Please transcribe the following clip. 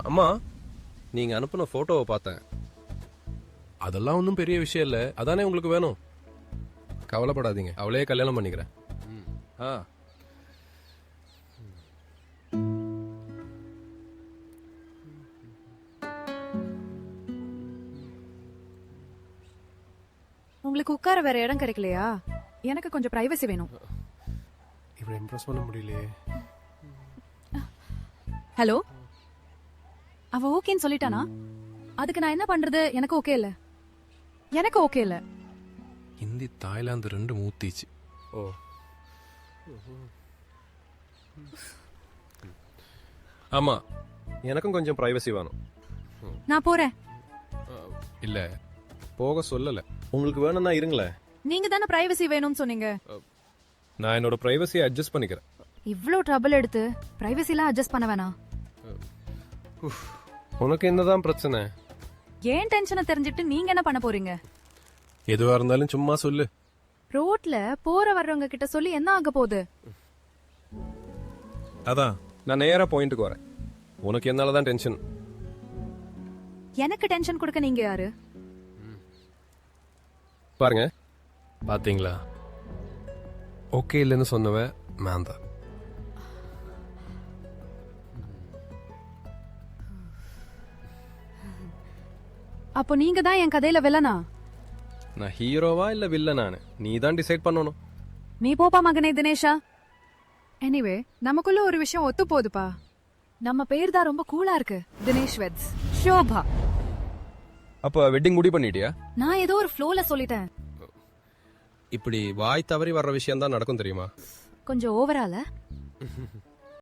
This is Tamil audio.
அம்மா, நீங்க அனுப்புன போட்டோவை பார்த்தேன். அதெல்லாம் ஒன்றும் பெரிய விஷயம் இல்லை. அதானே உங்களுக்கு வேணும். கவலைப்படாதீங்க, அவளையே கல்யாணம் பண்ணிக்கிறேன். ஆ, உங்களுக்கு உட்கார வேற இடம் கிடைக்கலையா? எனக்கு கொஞ்சம் பிரைவசி வேணும். இவரை இம்ப்ரெஸ் பண்ண முடியலையே. ஹலோ, அவ ஓகேன்னு சொல்லிட்டானா? அதுக்கு நான் என்ன பண்றது? எனக்கு ஓகே இல்ல. எனக்கு ஓகே இல்ல. ஹிந்தி தாய்லாந்து ரெண்டு மூத்திச்சு. ஓ, ஆமா, எனக்கும் கொஞ்சம் பிரைவசி வேணும். நான் போறேன். இல்ல, போக சொல்லல. உங்களுக்கு வேணும்னா இருங்களேன். நீங்க தானே பிரைவசி வேணும்னு சொன்னீங்க. நான் என்னோட பிரைவசியை அட்ஜஸ்ட் பண்ணிக்கிறேன். இவ்ளோ ட்ரபிள் எடுத்து பிரைவசிலாம் அட்ஜஸ்ட் பண்ண வேணாம். உனக்கு என்னதான் பிரச்சனை? ஏன் டென்ஷனை தெரிஞ்சிட்டு நீங்க என்ன பண்ண போறீங்க? எதுவா இருந்தாலும் சும்மா சொல்லு. ரோட்ல போற வர்றவங்க கிட்ட சொல்லி என்ன ஆக போகுது? அதான் நான் நேரா பாயிண்ட்டுக்கு வரேன். உனக்கு என்னாலதான் டென்ஷன். எனக்கு டென்ஷன் கொடுக்க நீங்க யாரு? பாருங்க, பாத்தீங்களா, ஓகே இல்லைன்னு சொன்னவன் நான் தான். அப்போ நீங்க தான் என் கதையில வில்லனா? நான் ஹீரோவா இல்ல வில்லனானு நீ தான் டிசைட் பண்ணணும். நீ போப்பா மகனே தினேஷா. எனிவே, நமக்குள்ள ஒரு விஷயம் ஒத்து போகுதுப்பா. நம்ம பேர் தான் ரொம்ப கூலா இருக்கு. தினேஷ் வெட்ஸ் ஷோபா. அப்ப வெட்டிங் முடிவு பண்ணிட்டியா? நான் ஏதோ ஒரு ஃப்ளோல சொல்லிட்டேன். இப்படி வாய் தவறி வர்ற விஷயம் தான் நடக்கும் தெரியுமா? கொஞ்சம் ஓவரால.